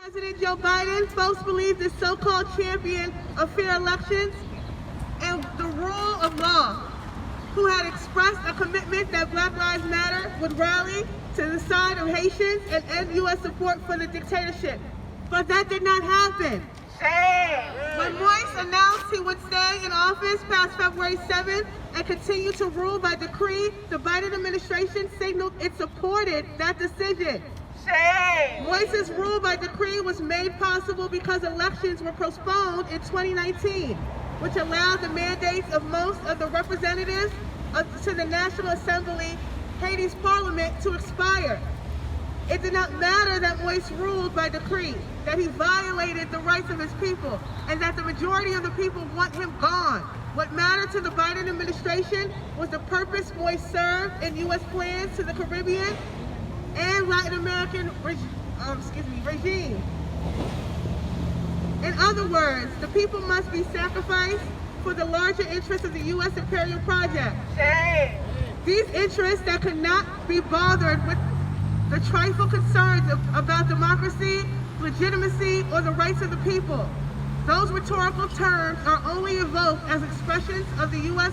President Joe Biden, folks believe this so-called champion of fair elections and the rule of law, who had expressed a commitment that Black Lives Matter would rally to the side of Haitians and end U.S. support for the dictatorship. But that did not happen. When Moise announced he would stay in office past February 7th and continue to rule by decree, the Biden administration signaled it supported that decision. Moise's rule by decree was made possible because elections were postponed in 2019, which allowed the mandates of most of the representatives to the National Assembly, Haiti's parliament, to expire. It did not matter that Moise ruled by decree, that he violated the rights of his people, and that the majority of the people want him gone. What mattered to the Biden administration was the purpose Moise served in U.S. plans to the Caribbean and Latin American regime. In other words, the people must be sacrificed for the larger interests of the U.S. imperial project. These interests that could not be bothered with the trifle concerns about democracy, legitimacy, or the rights of the people. Those rhetorical terms are only evoked as expressions of the U.S.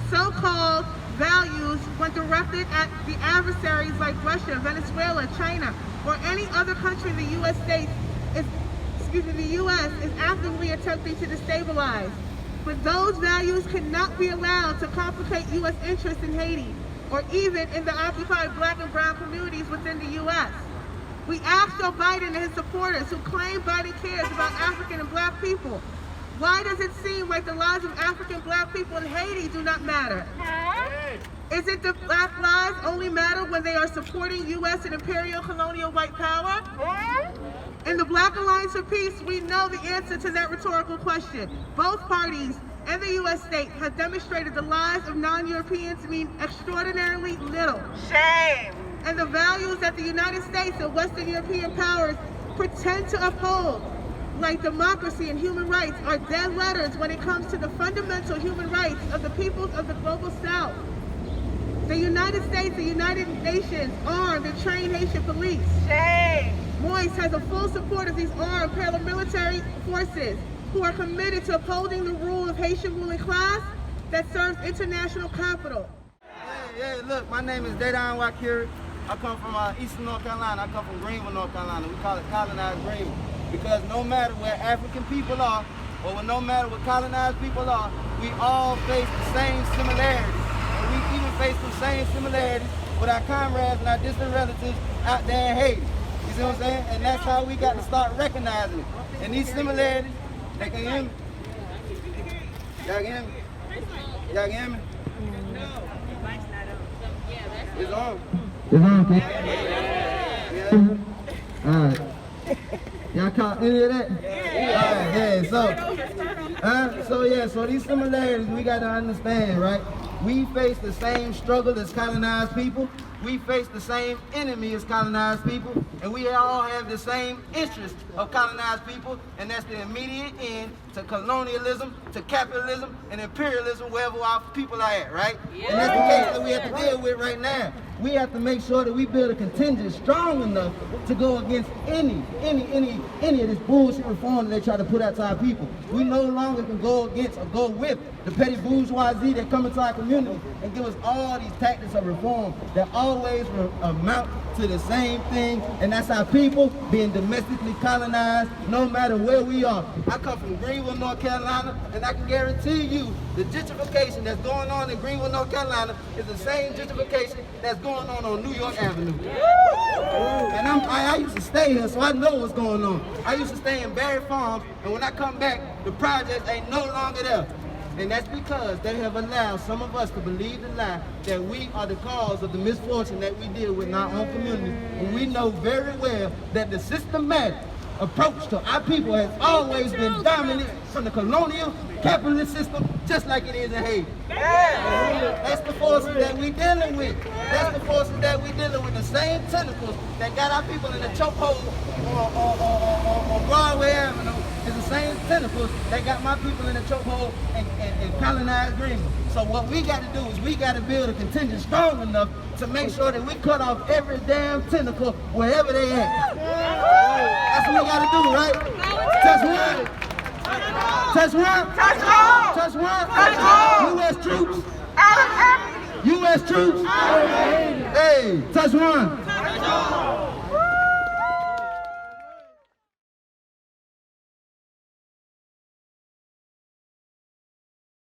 so-called values when directed at the adversaries like Russia, Venezuela, China, or any other country the U.S. is actively attempting to destabilize. But those values cannot be allowed to complicate U.S. interests in Haiti, or even in the occupied Black and brown communities within the U.S. We asked Joe Biden and his supporters who claim Biden cares about African and Black people, why does it seem like the lives of African Black people in Haiti do not matter? Is it that Black lives only matter when they are supporting U.S. and imperial colonial white power? In the Black Alliance for Peace, we know the answer to that rhetorical question. Both parties and the U.S. state have demonstrated the lives of non-Europeans mean extraordinarily little. And the values that the United States and Western European powers pretend to uphold, like democracy and human rights, are dead letters when it comes to the fundamental human rights of the peoples of the global South. The United States, the United Nations, armed and trained Haitian police. Moise has the full support of these armed paramilitary forces who are committed to upholding the rule of Haitian ruling class that serves international capital. Yeah, look, my name is Dedan Wakiri. I come from Eastern North Carolina. I come from Greenville, North Carolina. We call it colonized Greenville. Because no matter where African people are, or no matter what colonized people are, we all face the same similarities. And we even face the same similarities with our comrades and our distant relatives out there in Haiti. You see what I'm saying? And that's how we got to start recognizing it. And these similarities, they can hear me? Y'all can hear me? Y'all can hear me? It's on. It's on, okay? Yeah. All right. Y'all caught any of that? So these similarities we got to understand, right? We face the same struggle as colonized people. We face the same enemy as colonized people, and we all have the same interest of colonized people, and that's the immediate end to colonialism, to capitalism, and imperialism wherever our people are at, right? Yeah. And that's the case that we have to deal with right now. We have to make sure that we build a contingent strong enough to go against any of this bullshit reform that they try to put out to our people. We no longer can go against or go with the petty bourgeoisie that come into our community and give us all these tactics of reform that always amount to the same thing, and that's our people being domestically colonized no matter where we are. I come from Greenville, North Carolina, and I can guarantee you the gentrification that's going on in Greenville, North Carolina is the same gentrification that's going on New York Avenue. And I used to stay here, so I know what's going on. I used to stay in Barry Farms, and when I come back, the projects ain't no longer there. And that's because they have allowed some of us to believe the lie that we are the cause of the misfortune that we deal with in our own community. And we know very well that the systematic approach to our people has always been dominant from the colonial capitalist system, just like it is in Haiti. That's the forces that we dealing with. That's the forces that we dealing with. The same tentacles that got our people in the chokehold on Broadway Avenue is the same tentacles that got my people in the chokehold and colonized Greenville. So what we got to do is we got to build a contingent strong enough to make sure that we cut off every damn tentacle wherever they at. That's what we got to do, right? Touch one. Touch one. Touch all. Touch one. Touch all. U.S. troops. Out of Haiti. U.S. troops. Hey, touch one.